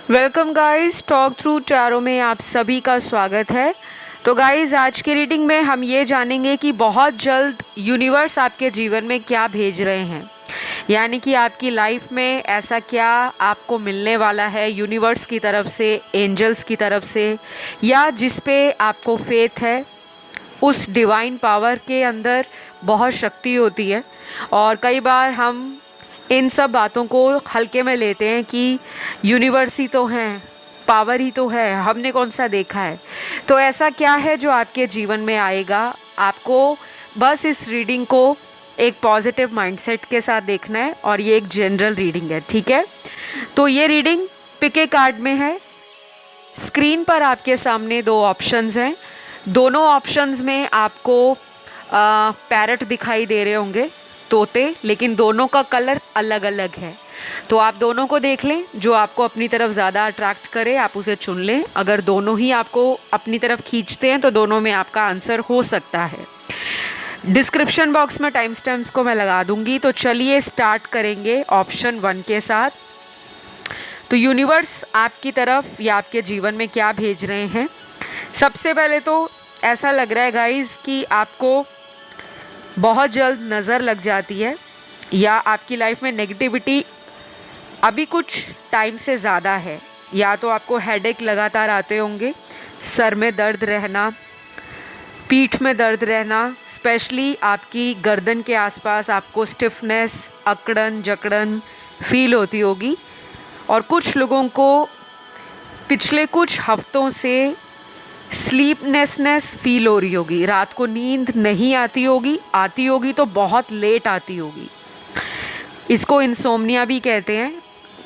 Welcome guys, talk through tarot में आप सभी का स्वागत है। तो गाइस, आज की रीडिंग में हम ये जानेंगे कि बहुत जल्द यूनिवर्स आपके जीवन में क्या भेज रहे हैं, यानी कि आपकी लाइफ में ऐसा क्या आपको मिलने वाला है यूनिवर्स की तरफ से, एंजल्स की तरफ से, या जिस पे आपको फेथ है। उस डिवाइन पावर के अंदर बहुत शक्ति होती है और कई बार हम इन सब बातों को हल्के में लेते हैं कि यूनिवर्स ही तो है, पावर ही तो है, हमने कौन सा देखा है। तो ऐसा क्या है जो आपके जीवन में आएगा, आपको बस इस रीडिंग को एक पॉजिटिव माइंडसेट के साथ देखना है और ये एक जनरल रीडिंग है, ठीक है। तो ये रीडिंग पिक ए कार्ड में है। स्क्रीन पर आपके सामने दो ऑप्शंस हैं। दोनों ऑप्शंस में आपको पैरट दिखाई दे रहे होंगे, तोते, लेकिन दोनों का कलर अलग अलग है। तो आप दोनों को देख लें, जो आपको अपनी तरफ ज़्यादा अट्रैक्ट करे आप उसे चुन लें। अगर दोनों ही आपको अपनी तरफ खींचते हैं तो दोनों में आपका आंसर हो सकता है। डिस्क्रिप्शन बॉक्स में टाइम स्टैम्प्स को मैं लगा दूंगी। तो चलिए स्टार्ट करेंगे ऑप्शन 1 के साथ। तो यूनिवर्स आपकी तरफ या आपके जीवन में क्या भेज रहे हैं। सबसे पहले तो ऐसा लग रहा है गाइस कि आपको बहुत जल्द नज़र लग जाती है या आपकी लाइफ में नेगेटिविटी अभी कुछ टाइम से ज़्यादा है। या तो आपको हेडेक लगातार आते होंगे, सर में दर्द रहना, पीठ में दर्द रहना, स्पेशली आपकी गर्दन के आसपास आपको स्टिफनेस, अकड़न जकड़न फील होती होगी। और कुछ लोगों को पिछले कुछ हफ्तों से स्लीपनेसनेस फील हो रही होगी, रात को नींद नहीं आती होगी तो बहुत लेट आती होगी। इसको इंसोम्निया भी कहते हैं,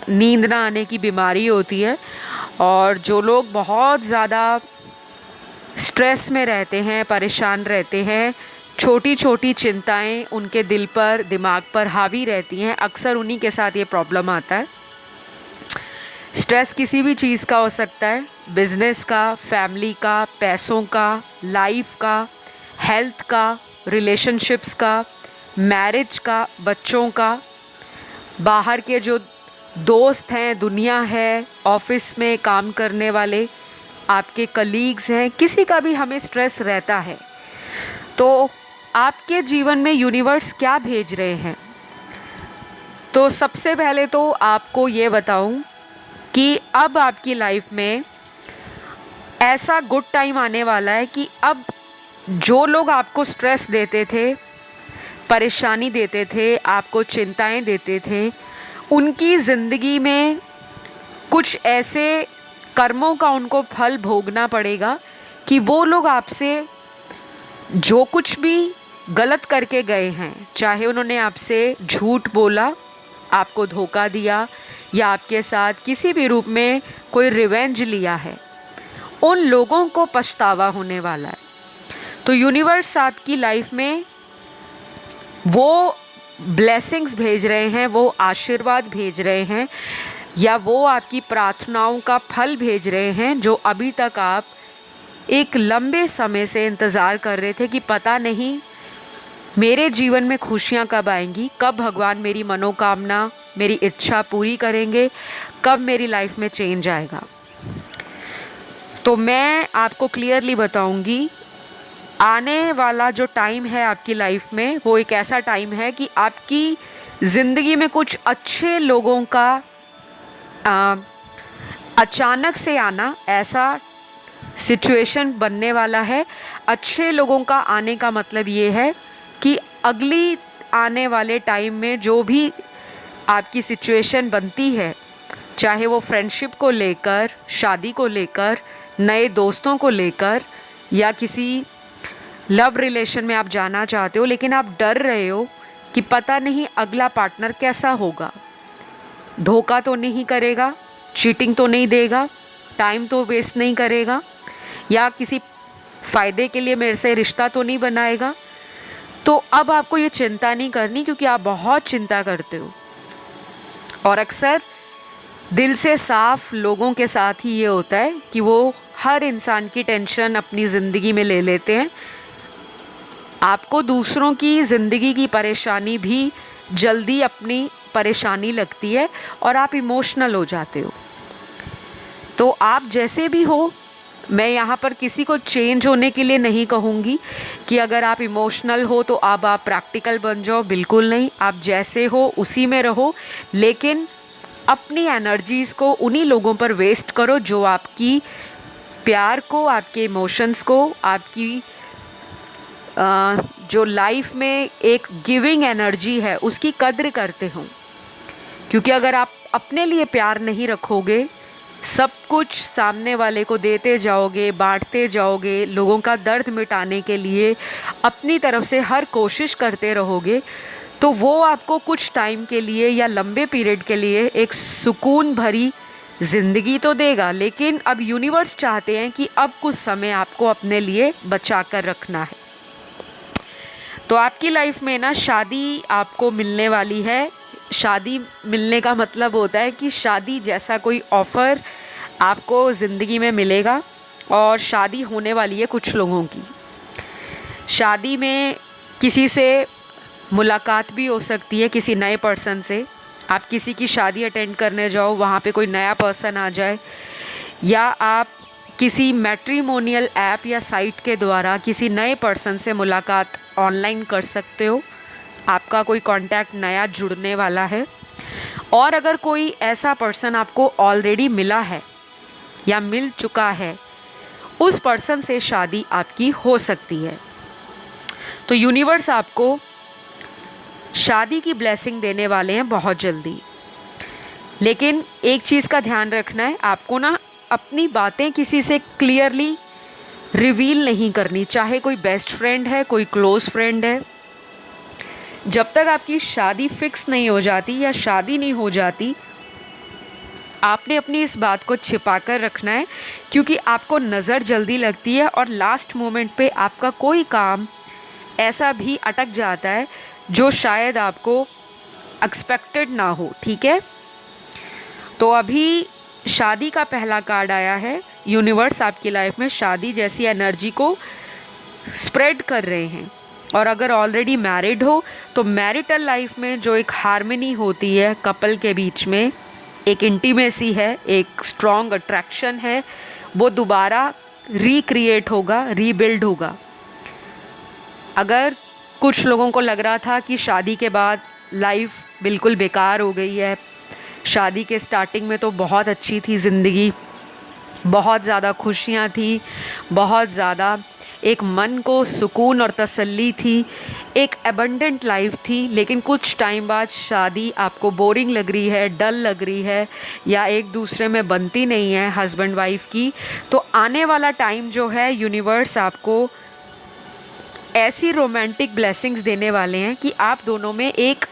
नींद ना आने की बीमारी होती है। और जो लोग बहुत ज़्यादा स्ट्रेस में रहते हैं, परेशान रहते हैं, छोटी छोटी चिंताएं उनके दिल पर, दिमाग पर हावी रहती हैं, अक्सर उन्हीं के साथ ये प्रॉब्लम आता है। स्ट्रेस किसी भी चीज़ का हो सकता है, बिजनेस का, फैमिली का, पैसों का, लाइफ का, हेल्थ का, रिलेशनशिप्स का, मैरिज का, बच्चों का, बाहर के जो दोस्त हैं, दुनिया है, ऑफिस में काम करने वाले आपके कलीग्स हैं, किसी का भी हमें स्ट्रेस रहता है। तो आपके जीवन में यूनिवर्स क्या भेज रहे हैं। तो सबसे पहले तो आपको ये बताऊं कि अब आपकी लाइफ में ऐसा गुड टाइम आने वाला है कि अब जो लोग आपको स्ट्रेस देते थे, परेशानी देते थे, आपको चिंताएं देते थे, उनकी ज़िंदगी में कुछ ऐसे कर्मों का उनको फल भोगना पड़ेगा कि वो लोग आपसे जो कुछ भी गलत करके गए हैं, चाहे उन्होंने आपसे झूठ बोला, आपको धोखा दिया या आपके साथ किसी भी रूप में कोई रिवेंज लिया है, उन लोगों को पछतावा होने वाला है। तो यूनिवर्स आपकी लाइफ में वो ब्लेसिंग्स भेज रहे हैं, वो आशीर्वाद भेज रहे हैं, या वो आपकी प्रार्थनाओं का फल भेज रहे हैं जो अभी तक आप एक लंबे समय से इंतज़ार कर रहे थे कि पता नहीं मेरे जीवन में खुशियाँ कब आएंगी, कब भगवान मेरी मनोकामना, मेरी इच्छा पूरी करेंगे, कब मेरी लाइफ में चेंज आएगा। तो मैं आपको क्लियरली बताऊंगी, आने वाला जो टाइम है आपकी लाइफ में वो एक ऐसा टाइम है कि आपकी ज़िंदगी में कुछ अच्छे लोगों का अचानक से आना, ऐसा सिचुएशन बनने वाला है। अच्छे लोगों का आने का मतलब ये है कि अगली आने वाले टाइम में जो भी आपकी सिचुएशन बनती है, चाहे वो फ्रेंडशिप को लेकर, शादी को लेकर, नए दोस्तों को लेकर, या किसी लव रिलेशन में आप जाना चाहते हो लेकिन आप डर रहे हो कि पता नहीं अगला पार्टनर कैसा होगा, धोखा तो नहीं करेगा, चीटिंग तो नहीं देगा, टाइम तो वेस्ट नहीं करेगा, या किसी फ़ायदे के लिए मेरे से रिश्ता तो नहीं बनाएगा। तो अब आपको ये चिंता नहीं करनी, क्योंकि आप बहुत चिंता करते हो और अक्सर दिल से साफ लोगों के साथ ही ये होता है कि वो हर इंसान की टेंशन अपनी ज़िंदगी में ले लेते हैं। आपको दूसरों की ज़िंदगी की परेशानी भी जल्दी अपनी परेशानी लगती है और आप इमोशनल हो जाते हो। तो आप जैसे भी हो, मैं यहाँ पर किसी को चेंज होने के लिए नहीं कहूँगी कि अगर आप इमोशनल हो तो अब आप प्रैक्टिकल बन जाओ, बिल्कुल नहीं। आप जैसे हो उसी में रहो, लेकिन अपनी एनर्जीज़ को उन्हीं लोगों पर वेस्ट करो जो आपकी प्यार को, आपके इमोशंस को, आपकी जो लाइफ में एक गिविंग एनर्जी है उसकी कद्र करते हो। क्योंकि अगर आप अपने लिए प्यार नहीं रखोगे, सब कुछ सामने वाले को देते जाओगे, बांटते जाओगे, लोगों का दर्द मिटाने के लिए अपनी तरफ से हर कोशिश करते रहोगे, तो वो आपको कुछ टाइम के लिए या लंबे पीरियड के लिए एक सुकून भरी ज़िंदगी तो देगा, लेकिन अब यूनिवर्स चाहते हैं कि अब कुछ समय आपको अपने लिए बचा कर रखना है। तो आपकी लाइफ में ना शादी आपको मिलने वाली है। शादी मिलने का मतलब होता है कि शादी जैसा कोई ऑफ़र आपको ज़िंदगी में मिलेगा, और शादी होने वाली है कुछ लोगों की। शादी में किसी से मुलाकात भी हो सकती है, किसी नए पर्सन से। आप किसी की शादी अटेंड करने जाओ, वहाँ पे कोई नया पर्सन आ जाए, या आप किसी मैट्रिमोनियल ऐप या साइट के द्वारा किसी नए पर्सन से मुलाकात ऑनलाइन कर सकते हो। आपका कोई कांटेक्ट नया जुड़ने वाला है। और अगर कोई ऐसा पर्सन आपको ऑलरेडी मिला है या मिल चुका है, उस पर्सन से शादी आपकी हो सकती है। तो यूनिवर्स आपको शादी की ब्लेसिंग देने वाले हैं बहुत जल्दी। लेकिन एक चीज़ का ध्यान रखना है, आपको ना अपनी बातें किसी से क्लियरली रिवील नहीं करनी, चाहे कोई बेस्ट फ्रेंड है, कोई क्लोज़ फ्रेंड है। जब तक आपकी शादी फिक्स नहीं हो जाती या शादी नहीं हो जाती, आपने अपनी इस बात को छिपा कर रखना है, क्योंकि आपको नज़र जल्दी लगती है और लास्ट मोमेंट पे आपका कोई काम ऐसा भी अटक जाता है जो शायद आपको एक्सपेक्टेड ना हो। ठीक है, तो अभी शादी का पहला कार्ड आया है। यूनिवर्स आपकी लाइफ में शादी जैसी एनर्जी को स्प्रेड कर रहे हैं। और अगर ऑलरेडी मैरिड हो तो मैरिटल लाइफ में जो एक हार्मनी होती है कपल के बीच में, एक इंटीमेसी है, एक स्ट्रॉन्ग अट्रैक्शन है, वो दोबारा रिक्रिएट होगा, रीबिल्ड होगा। अगर कुछ लोगों को लग रहा था कि शादी के बाद लाइफ बिल्कुल बेकार हो गई है, शादी के स्टार्टिंग में तो बहुत अच्छी थी ज़िंदगी, बहुत ज़्यादा खुशियाँ थी, बहुत ज़्यादा एक मन को सुकून और तसल्ली थी, एक एबंडेंट लाइफ थी, लेकिन कुछ टाइम बाद शादी आपको बोरिंग लग रही है, डल लग रही है, या एक दूसरे में बनती नहीं है हस्बैंड वाइफ की, तो आने वाला टाइम जो है यूनिवर्स आपको ऐसी रोमांटिक ब्लेसिंग्स देने वाले हैं कि आप दोनों में एक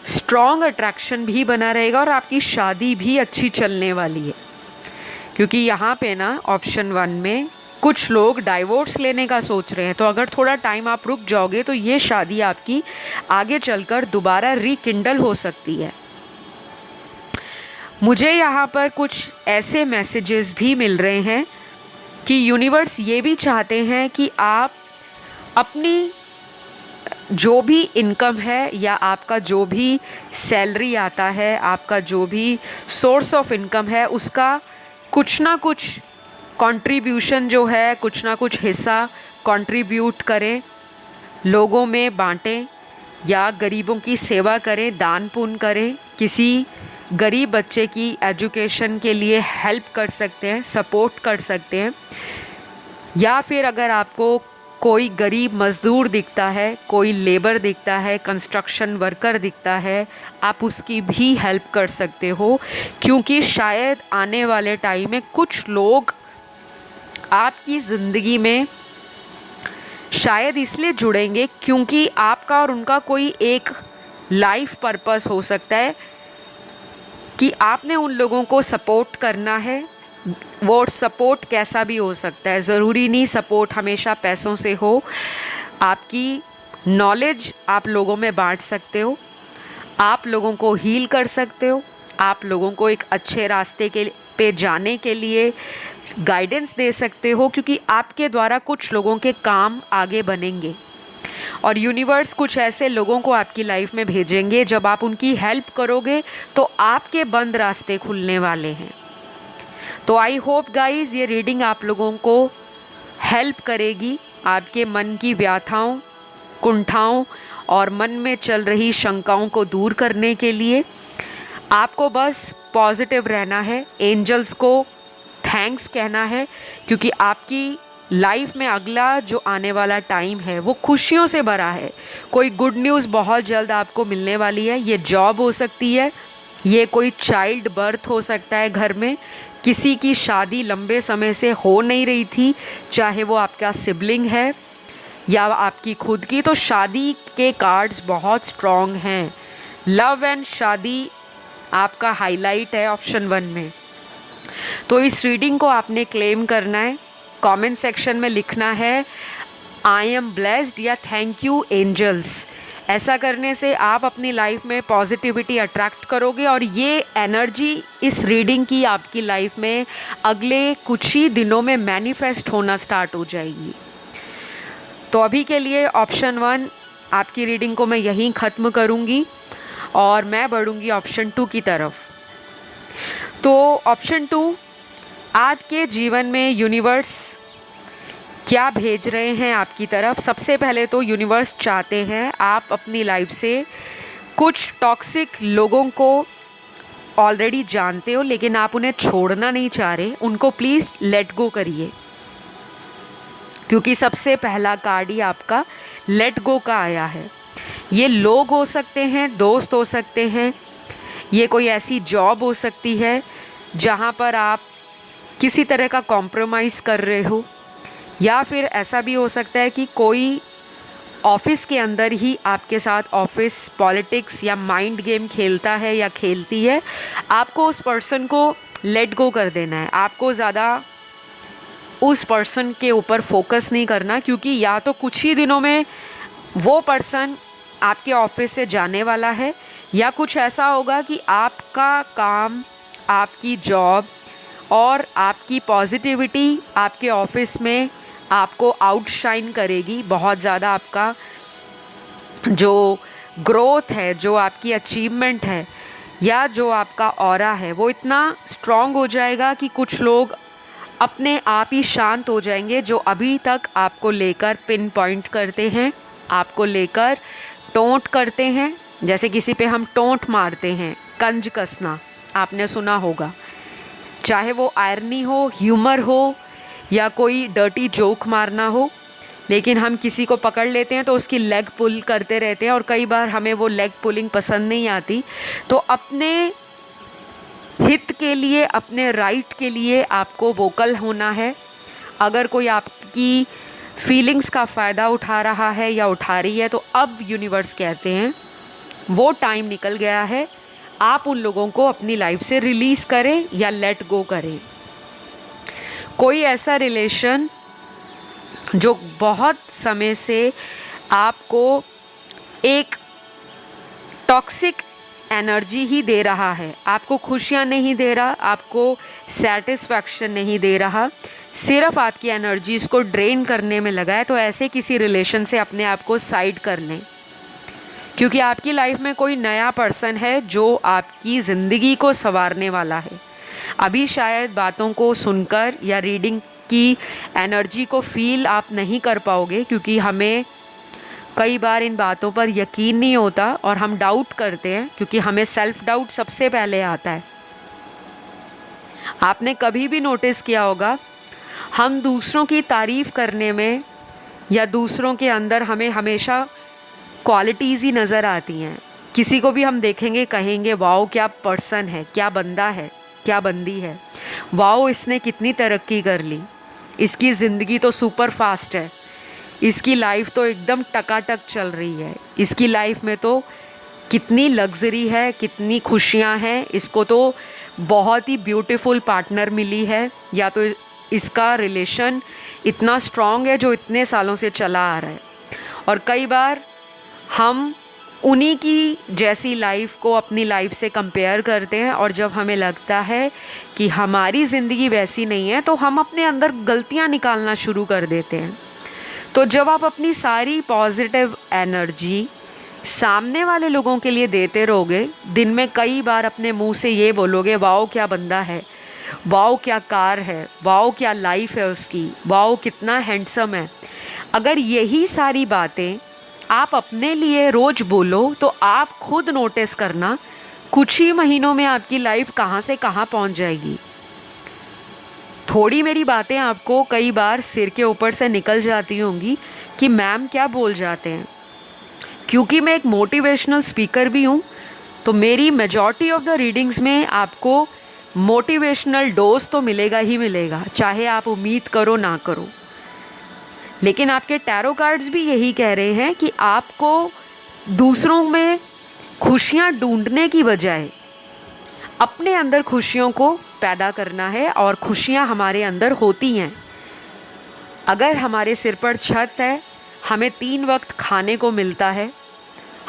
स्ट्रॉन्ग अट्रैक्शन भी बना रहेगा और आपकी शादी भी अच्छी चलने वाली है। क्योंकि यहाँ पे ना ऑप्शन 1 में कुछ लोग डाइवोर्स लेने का सोच रहे हैं, तो अगर थोड़ा टाइम आप रुक जाओगे तो ये शादी आपकी आगे चलकर दोबारा रिकिंडल हो सकती है। मुझे यहाँ पर कुछ ऐसे मैसेजेस भी मिल रहे हैं कि यूनिवर्स ये भी चाहते हैं कि आप अपनी जो भी इनकम है या आपका जो भी सैलरी आता है, आपका जो भी सोर्स ऑफ इनकम है, उसका कुछ ना कुछ कंट्रीब्यूशन जो है, कुछ ना कुछ हिस्सा कंट्रीब्यूट करें, लोगों में बांटें या गरीबों की सेवा करें, दान पुण्य करें। किसी गरीब बच्चे की एजुकेशन के लिए हेल्प कर सकते हैं, सपोर्ट कर सकते हैं। या फिर अगर आपको कोई गरीब मज़दूर दिखता है, कोई लेबर दिखता है, कंस्ट्रक्शन वर्कर दिखता है, आप उसकी भी हेल्प कर सकते हो। क्योंकि शायद आने वाले टाइम में कुछ लोग आपकी ज़िंदगी में शायद इसलिए जुड़ेंगे क्योंकि आपका और उनका कोई एक लाइफ पर्पस हो सकता है कि आपने उन लोगों को सपोर्ट करना है। वो सपोर्ट कैसा भी हो सकता है, ज़रूरी नहीं सपोर्ट हमेशा पैसों से हो। आपकी नॉलेज आप लोगों में बांट सकते हो, आप लोगों को हील कर सकते हो, आप लोगों को एक अच्छे रास्ते के पे जाने के लिए गाइडेंस दे सकते हो, क्योंकि आपके द्वारा कुछ लोगों के काम आगे बनेंगे और यूनिवर्स कुछ ऐसे लोगों को आपकी लाइफ में भेजेंगे, जब आप उनकी हेल्प करोगे तो आपके बंद रास्ते खुलने वाले हैं। तो आई होप गाइस ये रीडिंग आप लोगों को हेल्प करेगी आपके मन की व्यथाओं, कुंठाओं और मन में चल रही शंकाओं को दूर करने के लिए। आपको बस पॉजिटिव रहना है, एंजल्स को थैंक्स कहना है, क्योंकि आपकी लाइफ में अगला जो आने वाला टाइम है वो खुशियों से भरा है। कोई गुड न्यूज़ बहुत जल्द आपको मिलने वाली है। ये जॉब हो सकती है, ये कोई चाइल्ड बर्थ हो सकता है घर में, किसी की शादी लंबे समय से हो नहीं रही थी, चाहे वो आपका सिबलिंग है या आपकी खुद की। तो शादी के कार्ड्स बहुत स्ट्रॉन्ग हैं। लव एंड शादी आपका हाईलाइट है ऑप्शन 1 में। तो इस रीडिंग को आपने क्लेम करना है, कमेंट सेक्शन में लिखना है आई एम ब्लेस्ड या थैंक यू एंजल्स। ऐसा करने से आप अपनी लाइफ में पॉजिटिविटी अट्रैक्ट करोगे और ये एनर्जी इस रीडिंग की आपकी लाइफ में अगले कुछ ही दिनों में मैनिफेस्ट होना स्टार्ट हो जाएगी। तो अभी के लिए ऑप्शन 1 आपकी रीडिंग को मैं यहीं ख़त्म करूँगी और मैं बढ़ूँगी ऑप्शन 2 की तरफ। तो ऑप्शन 2, आपके जीवन में यूनिवर्स क्या भेज रहे हैं आपकी तरफ। सबसे पहले तो यूनिवर्स चाहते हैं आप अपनी लाइफ से कुछ टॉक्सिक लोगों को ऑलरेडी जानते हो लेकिन आप उन्हें छोड़ना नहीं चाह रहे, उनको प्लीज़ लेट गो करिए, क्योंकि सबसे पहला कार्ड ही आपका लेट गो का आया है। ये लोग हो सकते हैं, दोस्त हो सकते हैं, ये कोई ऐसी जॉब हो सकती है जहाँ पर आप किसी तरह का कॉम्प्रोमाइज़ कर रहे हो, या फिर ऐसा भी हो सकता है कि कोई ऑफिस के अंदर ही आपके साथ ऑफिस पॉलिटिक्स या माइंड गेम खेलता है या खेलती है। आपको उस पर्सन को लेट गो कर देना है, आपको ज़्यादा उस पर्सन के ऊपर फोकस नहीं करना, क्योंकि या तो कुछ ही दिनों में वो पर्सन आपके ऑफिस से जाने वाला है, या कुछ ऐसा होगा कि आपका काम, आपकी जॉब और आपकी पॉजिटिविटी आपके ऑफिस में आपको आउटशाइन करेगी। बहुत ज़्यादा आपका जो ग्रोथ है, जो आपकी अचीवमेंट है या जो आपका ऑरा है वो इतना स्ट्रॉन्ग हो जाएगा कि कुछ लोग अपने आप ही शांत हो जाएंगे, जो अभी तक आपको लेकर पिन पॉइंट करते हैं, आपको लेकर टोंट करते हैं। जैसे किसी पे हम टोंट मारते हैं, कंज कसना आपने सुना होगा, चाहे वो आयरनी हो, ह्यूमर हो या कोई डर्टी जोक मारना हो, लेकिन हम किसी को पकड़ लेते हैं तो उसकी लेग पुल करते रहते हैं और कई बार हमें वो लेग पुलिंग पसंद नहीं आती। तो अपने हित के लिए, अपने राइट के लिए आपको वोकल होना है। अगर कोई आपकी फीलिंग्स का फ़ायदा उठा रहा है या उठा रही है तो अब यूनिवर्स कहते हैं वो टाइम निकल गया है, आप उन लोगों को अपनी लाइफ से रिलीज़ करें या लेट गो करें। कोई ऐसा रिलेशन जो बहुत समय से आपको एक टॉक्सिक एनर्जी ही दे रहा है, आपको खुशियाँ नहीं दे रहा, आपको सेटिस्फैक्शन नहीं दे रहा, सिर्फ आपकी एनर्जीज़ को ड्रेन करने में लगा है, तो ऐसे किसी रिलेशन से अपने आप को साइड कर लें, क्योंकि आपकी लाइफ में कोई नया पर्सन है जो आपकी ज़िंदगी को संवारने वाला है। अभी शायद बातों को सुनकर या रीडिंग की एनर्जी को फील आप नहीं कर पाओगे, क्योंकि हमें कई बार इन बातों पर यकीन नहीं होता और हम डाउट करते हैं, क्योंकि हमें सेल्फ डाउट सबसे पहले आता है। आपने कभी भी नोटिस किया होगा, हम दूसरों की तारीफ़ करने में या दूसरों के अंदर हमें हमेशा क्वालिटीज़ ही नज़र आती हैं। किसी को भी हम देखेंगे, कहेंगे वाओ क्या पर्सन है, क्या बंदा है, क्या बंदी है, वाओ इसने कितनी तरक्की कर ली, इसकी ज़िंदगी तो सुपर फास्ट है, इसकी लाइफ तो एकदम टकाटक चल रही है, इसकी लाइफ में तो कितनी लग्जरी है, कितनी खुशियाँ हैं, इसको तो बहुत ही ब्यूटीफुल पार्टनर मिली है, या तो इसका रिलेशन इतना स्ट्रॉन्ग है जो इतने सालों से चला आ रहा है। और कई बार हम उन्हीं की जैसी लाइफ को अपनी लाइफ से कंपेयर करते हैं, और जब हमें लगता है कि हमारी ज़िंदगी वैसी नहीं है तो हम अपने अंदर गलतियां निकालना शुरू कर देते हैं। तो जब आप अपनी सारी पॉजिटिव एनर्जी सामने वाले लोगों के लिए देते रहोगे, दिन में कई बार अपने मुंह से ये बोलोगे वाओ क्या बंदा है, वाओ क्या कार है, वाओ क्या लाइफ है उसकी, वाओ कितना हैंडसम है। अगर यही सारी बातें आप अपने लिए रोज़ बोलो तो आप खुद नोटिस करना कुछ ही महीनों में आपकी लाइफ कहाँ से कहाँ पहुँच जाएगी। थोड़ी मेरी बातें आपको कई बार सिर के ऊपर से निकल जाती होंगी कि मैम क्या बोल जाते हैं, क्योंकि मैं एक मोटिवेशनल स्पीकर भी हूँ, तो मेरी मेजॉरिटी ऑफ द रीडिंग्स में आपको मोटिवेशनल डोज तो मिलेगा ही मिलेगा, चाहे आप उम्मीद करो ना करो। लेकिन आपके टैरो कार्ड्स भी यही कह रहे हैं कि आपको दूसरों में खुशियाँ ढूंढने की बजाय अपने अंदर खुशियों को पैदा करना है, और खुशियाँ हमारे अंदर होती हैं। अगर हमारे सिर पर छत है, हमें 3 वक्त खाने को मिलता है,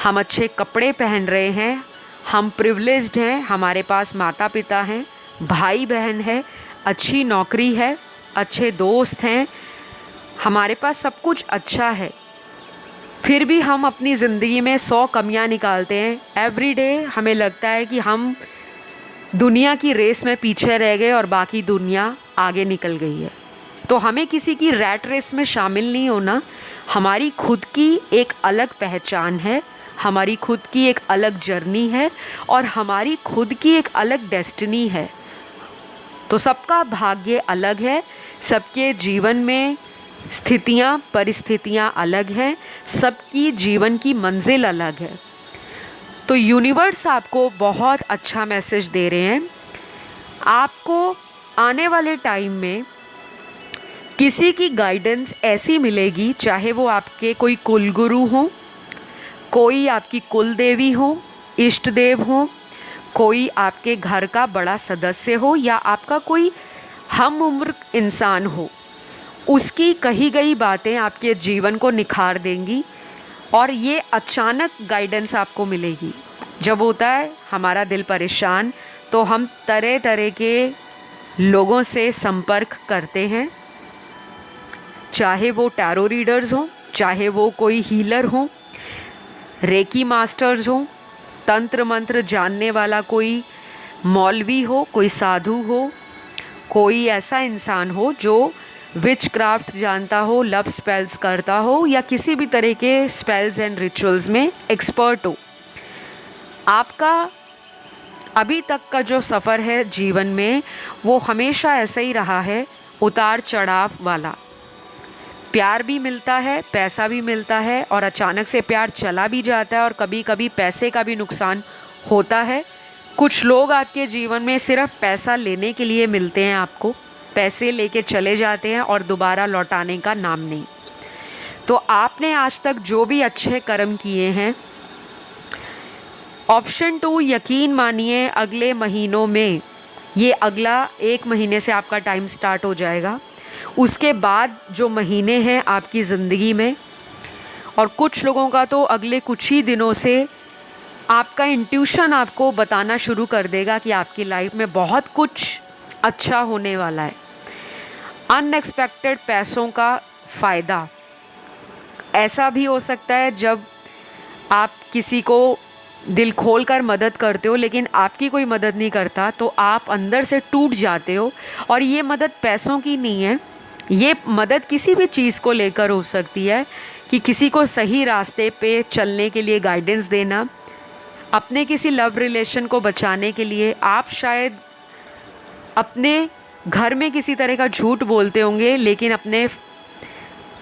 हम अच्छे कपड़े पहन रहे हैं, हम प्रिविलेज्ड हैं, हमारे पास माता पिता हैं, भाई बहन है, अच्छी नौकरी है, अच्छे दोस्त हैं, हमारे पास सब कुछ अच्छा है, फिर भी हम अपनी ज़िंदगी में 100 कमियां निकालते हैं। एवरी डे हमें लगता है कि हम दुनिया की रेस में पीछे रह गए और बाकी दुनिया आगे निकल गई है। तो हमें किसी की रैट रेस में शामिल नहीं होना। हमारी खुद की एक अलग पहचान है, हमारी खुद की एक अलग जर्नी है, और हमारी खुद की एक अलग डेस्टिनी है। तो सबका भाग्य अलग है, सबके जीवन में स्थितियाँ परिस्थितियाँ अलग हैं, सबकी जीवन की मंजिल अलग है। तो यूनिवर्स आपको बहुत अच्छा मैसेज दे रहे हैं। आपको आने वाले टाइम में किसी की गाइडेंस ऐसी मिलेगी, चाहे वो आपके कोई कुलगुरु हों, कोई आपकी कुल देवी हो, इष्ट देव हो, कोई आपके घर का बड़ा सदस्य हो, या आपका कोई हम उम्र इंसान हो। उसकी कही गई बातें आपके जीवन को निखार देंगी, और ये अचानक गाइडेंस आपको मिलेगी। जब होता है हमारा दिल परेशान, तो हम तरह तरह के लोगों से संपर्क करते हैं, चाहे वो टैरो रीडर्स हों, चाहे वो कोई हीलर हों, रेकी मास्टर्स हों, तंत्र मंत्र जानने वाला कोई मौलवी हो, कोई साधु हो, कोई ऐसा इंसान हो जो विच क्राफ्ट जानता हो, लव स्पेल्स करता हो, या किसी भी तरह के स्पेल्स एंड रिचुअल्स में एक्सपर्ट हो। आपका अभी तक का जो सफ़र है जीवन में, वो हमेशा ऐसा ही रहा है, उतार चढ़ाव वाला। प्यार भी मिलता है, पैसा भी मिलता है, और अचानक से प्यार चला भी जाता है, और कभी कभी पैसे का भी नुकसान होता है। कुछ लोग आपके जीवन में सिर्फ पैसा लेने के लिए मिलते हैं, आपको पैसे लेके चले जाते हैं और दोबारा लौटाने का नाम नहीं। तो आपने आज तक जो भी अच्छे कर्म किए हैं, ऑप्शन 2 यकीन मानिए अगले महीनों में, ये अगला 1 महीने से आपका टाइम स्टार्ट हो जाएगा, उसके बाद जो महीने हैं आपकी ज़िंदगी में, और कुछ लोगों का तो अगले कुछ ही दिनों से आपका इंट्यूशन आपको बताना शुरू कर देगा कि आपकी लाइफ में बहुत कुछ अच्छा होने वाला है। अनएक्सपेक्टेड पैसों का फ़ायदा ऐसा भी हो सकता है, जब आप किसी को दिल खोल कर मदद करते हो लेकिन आपकी कोई मदद नहीं करता, तो आप अंदर से टूट जाते हो। और ये मदद पैसों की नहीं है, ये मदद किसी भी चीज़ को लेकर हो सकती है, कि किसी को सही रास्ते पे चलने के लिए गाइडेंस देना, अपने किसी लव रिलेशन को बचाने के लिए। आप शायद अपने घर में किसी तरह का झूठ बोलते होंगे, लेकिन अपने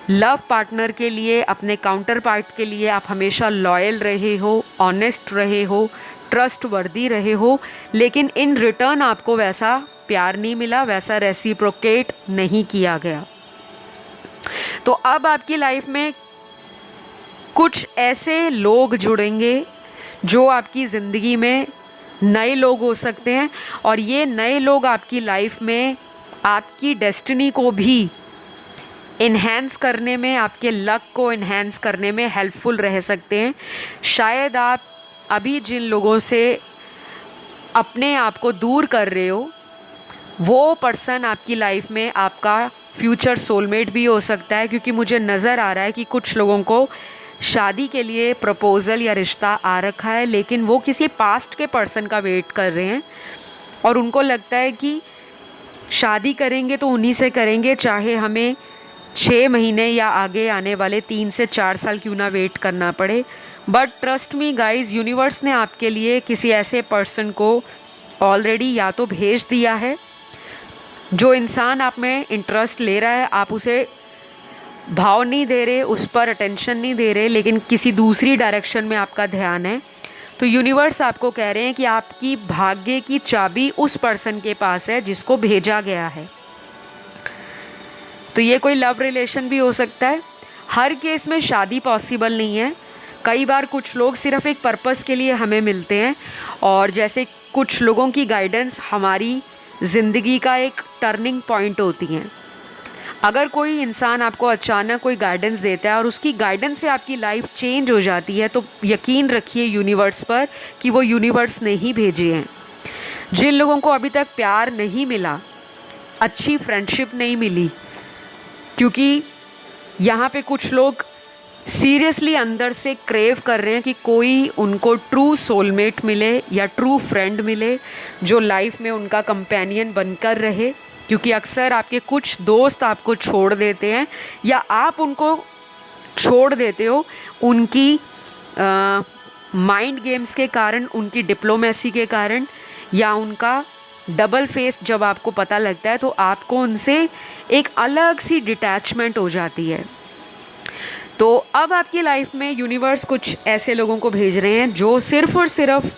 लव पार्टनर के लिए, अपने काउंटर पार्ट के लिए आप हमेशा लॉयल रहे हो, ऑनेस्ट रहे हो, ट्रस्टवर्दी रहे हो, लेकिन इन रिटर्न आपको वैसा प्यार नहीं मिला, वैसा रेसिप्रोकेट नहीं किया गया। तो अब आपकी लाइफ में कुछ ऐसे लोग जुड़ेंगे जो आपकी ज़िंदगी में नए लोग हो सकते हैं, और ये नए लोग आपकी लाइफ में आपकी डेस्टिनी को भी इन्हेंस करने में, आपके लक को इन्हेंस करने में हेल्पफुल रह सकते हैं। शायद आप अभी जिन लोगों से अपने आप को दूर कर रहे हो, वो पर्सन आपकी लाइफ में आपका फ्यूचर सोलमेट भी हो सकता है, क्योंकि मुझे नज़र आ रहा है कि कुछ लोगों को शादी के लिए प्रपोज़ल या रिश्ता आ रखा है, लेकिन वो किसी पास्ट के पर्सन का वेट कर रहे हैं, और उनको लगता है कि शादी करेंगे तो उन्हीं से करेंगे, चाहे हमें 6 महीने या आगे आने वाले 3 से 4 साल क्यों ना वेट करना पड़े। But trust me guys, universe ने आपके लिए किसी ऐसे पर्सन को ऑलरेडी या तो भेज दिया है। जो इंसान आप में इंटरेस्ट ले रहा है, आप उसे भाव नहीं दे रहे, उस पर अटेंशन नहीं दे रहे, लेकिन किसी दूसरी डायरेक्शन में आपका ध्यान है, तो यूनिवर्स आपको कह रहे हैं कि आपकी भाग्य की चाबी उस पर्सन के पास है जिसको भेजा गया है। तो ये कोई लव रिलेशन भी हो सकता है। हर केस में शादी पॉसिबल नहीं है। कई बार कुछ लोग सिर्फ एक पर्पस के लिए हमें मिलते हैं, और जैसे कुछ लोगों की गाइडेंस हमारी ज़िंदगी का एक टर्निंग पॉइंट होती हैं। अगर कोई इंसान आपको अचानक कोई गाइडेंस देता है और उसकी गाइडेंस से आपकी लाइफ चेंज हो जाती है, तो यकीन रखिए यूनिवर्स पर कि वो यूनिवर्स ने ही भेजे हैं। जिन लोगों को अभी तक प्यार नहीं मिला, अच्छी फ्रेंडशिप नहीं मिली, क्योंकि यहाँ पे कुछ लोग सीरियसली अंदर से क्रेव कर रहे हैं कि कोई उनको ट्रू सोलमेट मिले या ट्रू फ्रेंड मिले जो लाइफ में उनका कंपेनियन बनकर रहे। क्योंकि अक्सर आपके कुछ दोस्त आपको छोड़ देते हैं या आप उनको छोड़ देते हो उनकी माइंड गेम्स के कारण, उनकी डिप्लोमेसी के कारण, या उनका डबल फेस जब आपको पता लगता है तो आपको उनसे एक अलग सी डिटैचमेंट हो जाती है। तो अब आपकी लाइफ में यूनिवर्स कुछ ऐसे लोगों को भेज रहे हैं जो सिर्फ़ और सिर्फ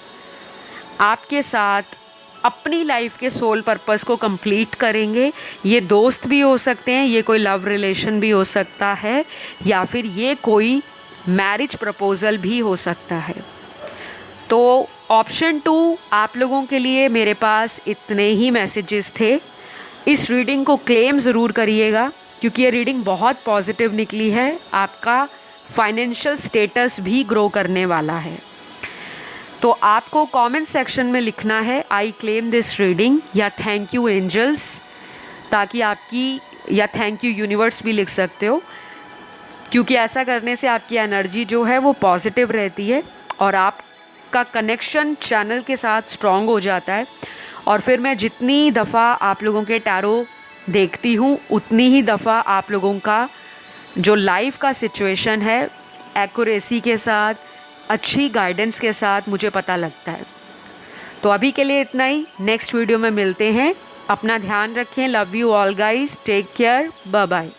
आपके साथ अपनी लाइफ के सोल पर्पस को कंप्लीट करेंगे। ये दोस्त भी हो सकते हैं, ये कोई लव रिलेशन भी हो सकता है, या फिर ये कोई मैरिज प्रपोज़ल भी हो सकता है। तो ऑप्शन 2 आप लोगों के लिए मेरे पास इतने ही मैसेजेस थे। इस रीडिंग को क्लेम ज़रूर करिएगा, क्योंकि ये रीडिंग बहुत पॉजिटिव निकली है। आपका फाइनेंशियल स्टेटस भी ग्रो करने वाला है। तो आपको कमेंट सेक्शन में लिखना है आई क्लेम दिस रीडिंग, या थैंक यू एंजल्स, ताकि आपकी, या थैंक यू यूनिवर्स भी लिख सकते हो, क्योंकि ऐसा करने से आपकी एनर्जी जो है वो पॉजिटिव रहती है और आपका कनेक्शन चैनल के साथ स्ट्रॉन्ग हो जाता है। और फिर मैं जितनी दफ़ा आप लोगों के टैरो देखती हूँ, उतनी ही दफ़ा आप लोगों का जो लाइफ का सिचुएशन है एक्यूरेसी के साथ, अच्छी गाइडेंस के साथ मुझे पता लगता है। तो अभी के लिए इतना ही, नेक्स्ट वीडियो में मिलते हैं। अपना ध्यान रखें। Love you all guys, take care, bye bye.